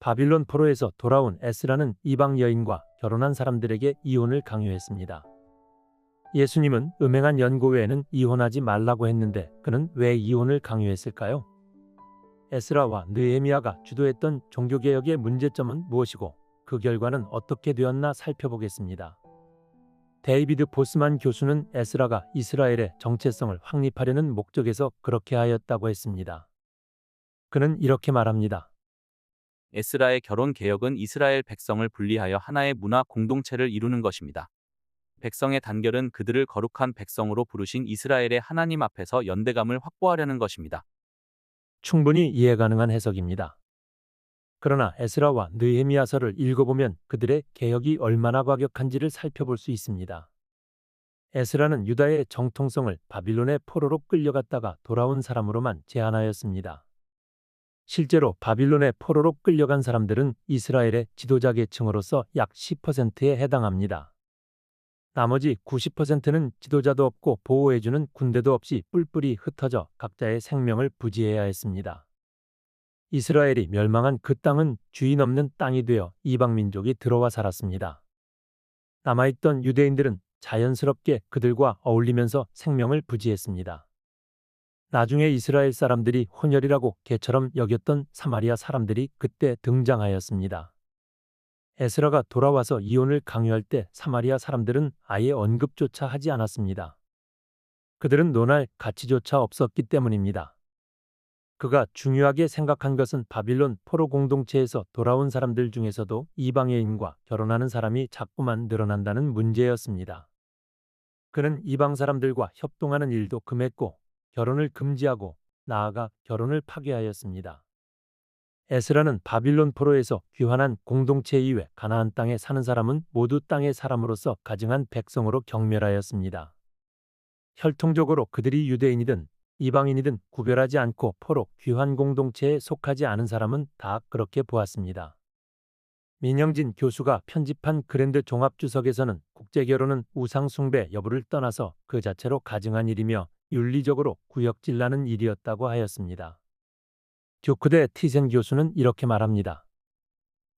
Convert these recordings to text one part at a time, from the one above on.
바빌론 포로에서 돌아온 에스라는 이방 여인과 결혼한 사람들에게 이혼을 강요했습니다. 예수님은 음행한 연고 외에는 이혼하지 말라고 했는데 그는 왜 이혼을 강요했을까요? 에스라와 느헤미야가 주도했던 종교개혁의 문제점은 무엇이고 그 결과는 어떻게 되었나 살펴보겠습니다. 데이비드 보스만 교수는 에스라가 이스라엘의 정체성을 확립하려는 목적에서 그렇게 하였다고 했습니다. 그는 이렇게 말합니다. 에스라의 결혼 개혁은 이스라엘 백성을 분리하여 하나의 문화 공동체를 이루는 것입니다. 백성의 단결은 그들을 거룩한 백성으로 부르신 이스라엘의 하나님 앞에서 연대감을 확보하려는 것입니다. 충분히 이해 가능한 해석입니다. 그러나 에스라와 느헤미야서를 읽어보면 그들의 개혁이 얼마나 과격한지를 살펴볼 수 있습니다. 에스라는 유다의 정통성을 바빌론의 포로로 끌려갔다가 돌아온 사람으로만 제한하였습니다. 실제로 바빌론의 포로로 끌려간 사람들은 이스라엘의 지도자 계층으로서 약 10%에 해당합니다. 나머지 90%는 지도자도 없고 보호해주는 군대도 없이 뿔뿔이 흩어져 각자의 생명을 부지해야 했습니다. 이스라엘이 멸망한 그 땅은 주인 없는 땅이 되어 이방민족이 들어와 살았습니다. 남아있던 유대인들은 자연스럽게 그들과 어울리면서 생명을 부지했습니다. 나중에 이스라엘 사람들이 혼혈이라고 개처럼 여겼던 사마리아 사람들이 그때 등장하였습니다. 에스라가 돌아와서 이혼을 강요할 때 사마리아 사람들은 아예 언급조차 하지 않았습니다. 그들은 논할 가치조차 없었기 때문입니다. 그가 중요하게 생각한 것은 바빌론 포로 공동체에서 돌아온 사람들 중에서도 이방여인과 결혼하는 사람이 자꾸만 늘어난다는 문제였습니다. 그는 이방 사람들과 협동하는 일도 금했고 결혼을 금지하고 나아가 결혼을 파괴하였습니다. 에스라는 바빌론 포로에서 귀환한 공동체 이외 가나안 땅에 사는 사람은 모두 땅의 사람으로서 가증한 백성으로 경멸하였습니다. 혈통적으로 그들이 유대인이든 이방인이든 구별하지 않고 포로 귀환 공동체에 속하지 않은 사람은 다 그렇게 보았습니다. 민영진 교수가 편집한 그랜드 종합주석에서는 국제결혼은 우상숭배 여부를 떠나서 그 자체로 가증한 일이며 윤리적으로 구역질나는 일이었다고 하였습니다. 듀크대 티센 교수는 이렇게 말합니다.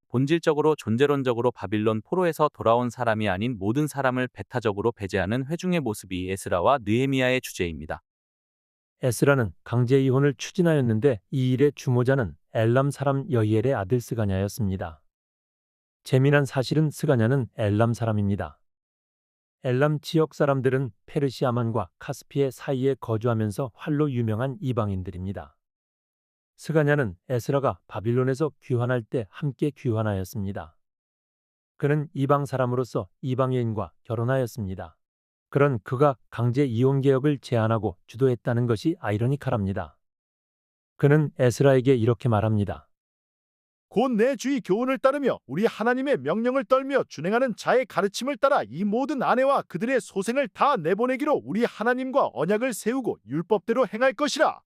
본질적으로 존재론적으로 바빌론 포로에서 돌아온 사람이 아닌 모든 사람을 배타적으로 배제하는 회중의 모습이 에스라와 느헤미야의 주제입니다. 에스라는 강제 이혼을 추진하였는데 이 일의 주모자는 엘람 사람 여히엘의 아들 스가냐였습니다. 재미난 사실은 스가냐는 엘람 사람입니다. 엘람 지역 사람들은 페르시아만과 카스피해 사이에 거주하면서 활로 유명한 이방인들입니다. 스가냐는 에스라가 바빌론에서 귀환할 때 함께 귀환하였습니다. 그는 이방 사람으로서 이방 여인과 결혼하였습니다. 그런 그가 강제 이혼 개혁을 제안하고 주도했다는 것이 아이러니컬합니다. 그는 에스라에게 이렇게 말합니다. 곧 내 주의 교훈을 따르며 우리 하나님의 명령을 떨며 준행하는 자의 가르침을 따라 이 모든 아내와 그들의 소생을 다 내보내기로 우리 하나님과 언약을 세우고 율법대로 행할 것이라.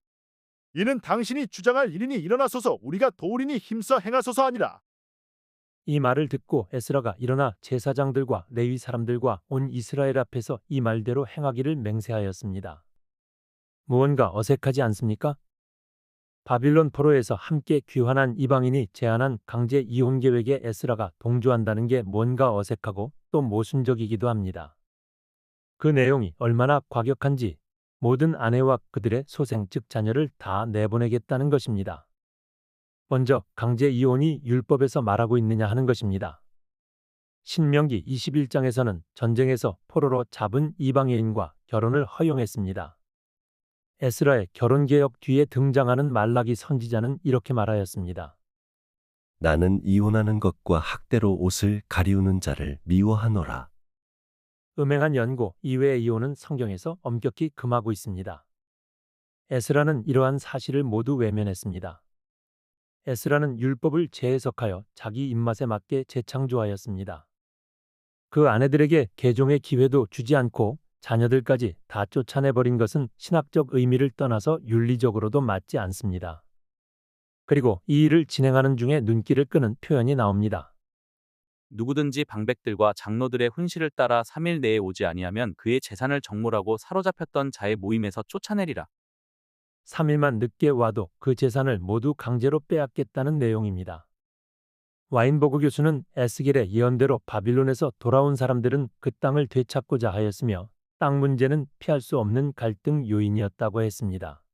이는 당신이 주장할 일이니 일어나소서 우리가 도우리니 힘써 행하소서 하니라. 이 말을 듣고 에스라가 일어나 제사장들과 레위 사람들과 온 이스라엘 앞에서 이 말대로 행하기를 맹세하였습니다. 무언가 어색하지 않습니까? 바빌론 포로에서 함께 귀환한 이방인이 제안한 강제 이혼 계획에 에스라가 동조한다는 게 뭔가 어색하고 또 모순적이기도 합니다. 그 내용이 얼마나 과격한지 모든 아내와 그들의 소생 즉 자녀를 다 내보내겠다는 것입니다. 먼저 강제 이혼이 율법에서 말하고 있느냐 하는 것입니다. 신명기 21장에서는 전쟁에서 포로로 잡은 이방 여인과 결혼을 허용했습니다. 에스라의 결혼개혁 뒤에 등장하는 말라기 선지자는 이렇게 말하였습니다. 나는 이혼하는 것과 학대로 옷을 가리우는 자를 미워하노라. 음행한 연고 이외의 이혼은 성경에서 엄격히 금하고 있습니다. 에스라는 이러한 사실을 모두 외면했습니다. 에스라는 율법을 재해석하여 자기 입맛에 맞게 재창조하였습니다. 그 아내들에게 개종의 기회도 주지 않고 자녀들까지 다 쫓아내버린 것은 신학적 의미를 떠나서 윤리적으로도 맞지 않습니다. 그리고 이 일을 진행하는 중에 눈길을 끄는 표현이 나옵니다. 누구든지 방백들과 장로들의 훈시를 따라 3일 내에 오지 아니하면 그의 재산을 정몰하고 사로잡혔던 자의 모임에서 쫓아내리라. 3일만 늦게 와도 그 재산을 모두 강제로 빼앗겠다는 내용입니다. 와인버그 교수는 에스겔의 예언대로 바빌론에서 돌아온 사람들은 그 땅을 되찾고자 하였으며 땅 문제는 피할 수 없는 갈등 요인이었다고 했습니다.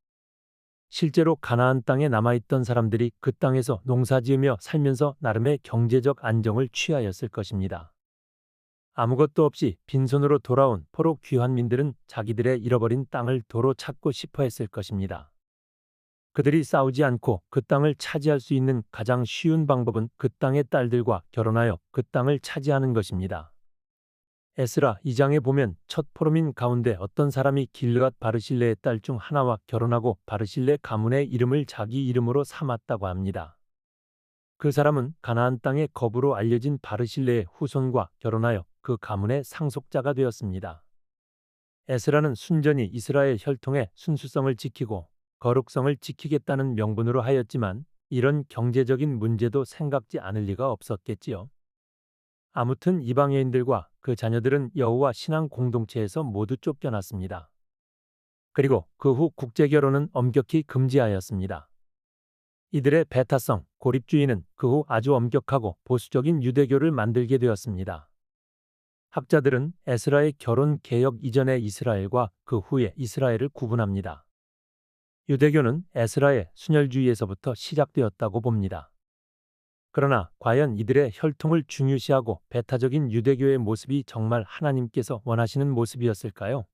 실제로 가나안 땅에 남아있던 사람들이 그 땅에서 농사지으며 살면서 나름의 경제적 안정을 취하였을 것입니다. 아무것도 없이 빈손으로 돌아온 포로 귀환민들은 자기들의 잃어버린 땅을 도로 찾고 싶어 했을 것입니다. 그들이 싸우지 않고 그 땅을 차지할 수 있는 가장 쉬운 방법은 그 땅의 딸들과 결혼하여 그 땅을 차지하는 것입니다. 에스라 2장에 보면 첫 포로민 가운데 어떤 사람이 길르앗 바르실레의 딸 중 하나와 결혼하고 바르실레 가문의 이름을 자기 이름으로 삼았다고 합니다. 그 사람은 가나안 땅의 거부로 알려진 바르실레의 후손과 결혼하여 그 가문의 상속자가 되었습니다. 에스라는 순전히 이스라엘 혈통의 순수성을 지키고 거룩성을 지키겠다는 명분으로 하였지만 이런 경제적인 문제도 생각지 않을 리가 없었겠지요. 아무튼 이방 여인들과 그 자녀들은 여호와 신앙 공동체에서 모두 쫓겨났습니다. 그리고 그 후 국제 결혼은 엄격히 금지하였습니다. 이들의 배타성, 고립주의는 그 후 아주 엄격하고 보수적인 유대교를 만들게 되었습니다. 학자들은 에스라의 결혼 개혁 이전의 이스라엘과 그 후의 이스라엘을 구분합니다. 유대교는 에스라의 순혈주의에서부터 시작되었다고 봅니다. 그러나 과연 이들의 혈통을 중요시하고 배타적인 유대교의 모습이 정말 하나님께서 원하시는 모습이었을까요?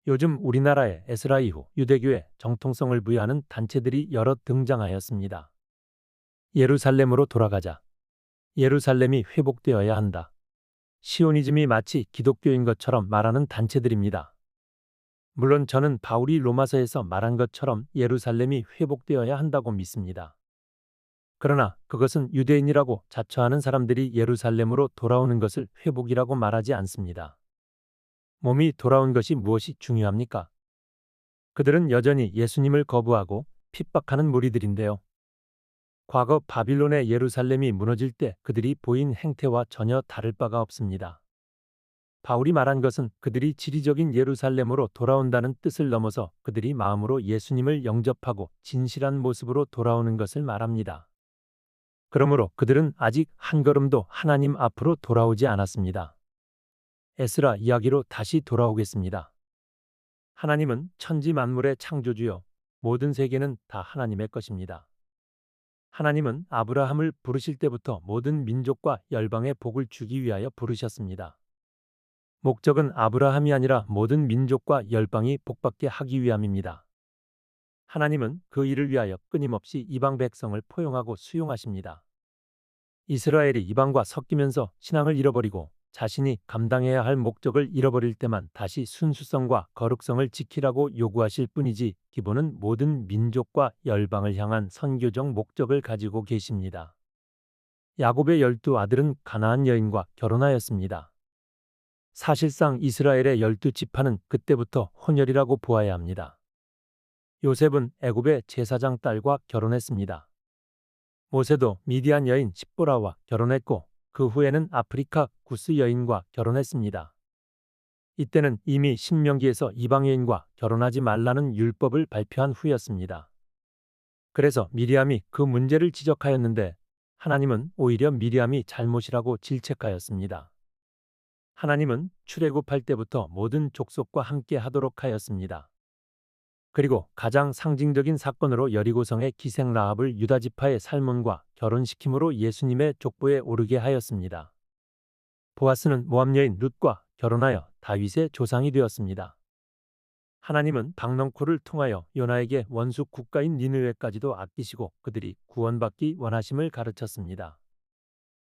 요즘 우리나라에 에스라 이후 유대교에 정통성을 부여하는 단체들이 여러 등장하였습니다. 예루살렘으로 돌아가자. 예루살렘이 회복되어야 한다. 시오니즘이 마치 기독교인 것처럼 말하는 단체들입니다. 물론 저는 바울이 로마서에서 말한 것처럼 예루살렘이 회복되어야 한다고 믿습니다. 그러나 그것은 유대인이라고 자처하는 사람들이 예루살렘으로 돌아오는 것을 회복이라고 말하지 않습니다. 몸이 돌아온 것이 무엇이 중요합니까? 그들은 여전히 예수님을 거부하고 핍박하는 무리들인데요. 과거 바빌론의 예루살렘이 무너질 때 그들이 보인 행태와 전혀 다를 바가 없습니다. 바울이 말한 것은 그들이 지리적인 예루살렘으로 돌아온다는 뜻을 넘어서 그들이 마음으로 예수님을 영접하고 진실한 모습으로 돌아오는 것을 말합니다. 그러므로 그들은 아직 한 걸음도 하나님 앞으로 돌아오지 않았습니다. 에스라 이야기로 다시 돌아오겠습니다. 하나님은 천지 만물의 창조주요, 모든 세계는 다 하나님의 것입니다. 하나님은 아브라함을 부르실 때부터 모든 민족과 열방에 복을 주기 위하여 부르셨습니다. 목적은 아브라함이 아니라 모든 민족과 열방이 복받게 하기 위함입니다. 하나님은 그 일을 위하여 끊임없이 이방 백성을 포용하고 수용하십니다. 이스라엘이 이방과 섞이면서 신앙을 잃어버리고 자신이 감당해야 할 목적을 잃어버릴 때만 다시 순수성과 거룩성을 지키라고 요구하실 뿐이지 기본은 모든 민족과 열방을 향한 선교적 목적을 가지고 계십니다. 야곱의 12아들은 가나안 여인과 결혼하였습니다. 사실상 이스라엘의 12지파는 그때부터 혼혈이라고 보아야 합니다. 요셉은 애굽의 제사장 딸과 결혼했습니다. 모세도 미디안 여인 십보라와 결혼했고 그 후에는 아프리카 구스 여인과 결혼했습니다. 이때는 이미 신명기에서 이방 여인과 결혼하지 말라는 율법을 발표한 후였습니다. 그래서 미리암이 그 문제를 지적하였는데 하나님은 오히려 미리암이 잘못이라고 질책하였습니다. 하나님은 출애굽할 때부터 모든 족속과 함께 하도록 하였습니다. 그리고 가장 상징적인 사건으로 여리고성의 기생 라합을 유다 지파의 살몬과 결혼시킴으로 예수님의 족보에 오르게 하였습니다. 보아스는 모압 여인 룻과 결혼하여 다윗의 조상이 되었습니다. 하나님은 박넝쿨을 통하여 요나에게 원수 국가인 니느웨까지도 아끼시고 그들이 구원받기 원하심을 가르쳤습니다.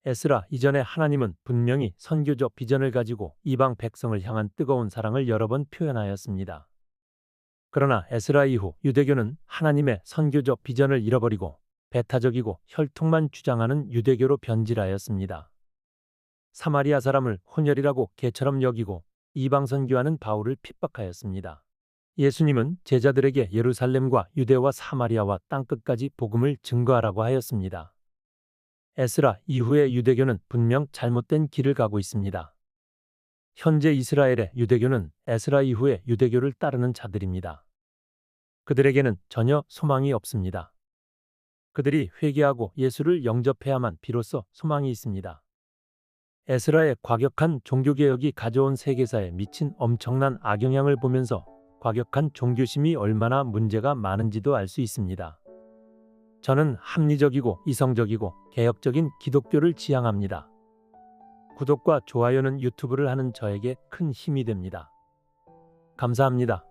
에스라 이전에 하나님은 분명히 선교적 비전을 가지고 이방 백성을 향한 뜨거운 사랑을 여러 번 표현하였습니다. 그러나 에스라 이후 유대교는 하나님의 선교적 비전을 잃어버리고 배타적이고 혈통만 주장하는 유대교로 변질하였습니다. 사마리아 사람을 혼혈이라고 개처럼 여기고 이방 선교하는 바울을 핍박하였습니다. 예수님은 제자들에게 예루살렘과 유대와 사마리아와 땅끝까지 복음을 증거하라고 하였습니다. 에스라 이후의 유대교는 분명 잘못된 길을 가고 있습니다. 현재 이스라엘의 유대교는 에스라 이후의 유대교를 따르는 자들입니다. 그들에게는 전혀 소망이 없습니다. 그들이 회개하고 예수를 영접해야만 비로소 소망이 있습니다. 에스라의 과격한 종교개혁이 가져온 세계사에 미친 엄청난 악영향을 보면서 과격한 종교심이 얼마나 문제가 많은지도 알 수 있습니다. 저는 합리적이고 이성적이고 개혁적인 기독교를 지향합니다. 구독과 좋아요는 유튜브를 하는 저에게 큰 힘이 됩니다. 감사합니다.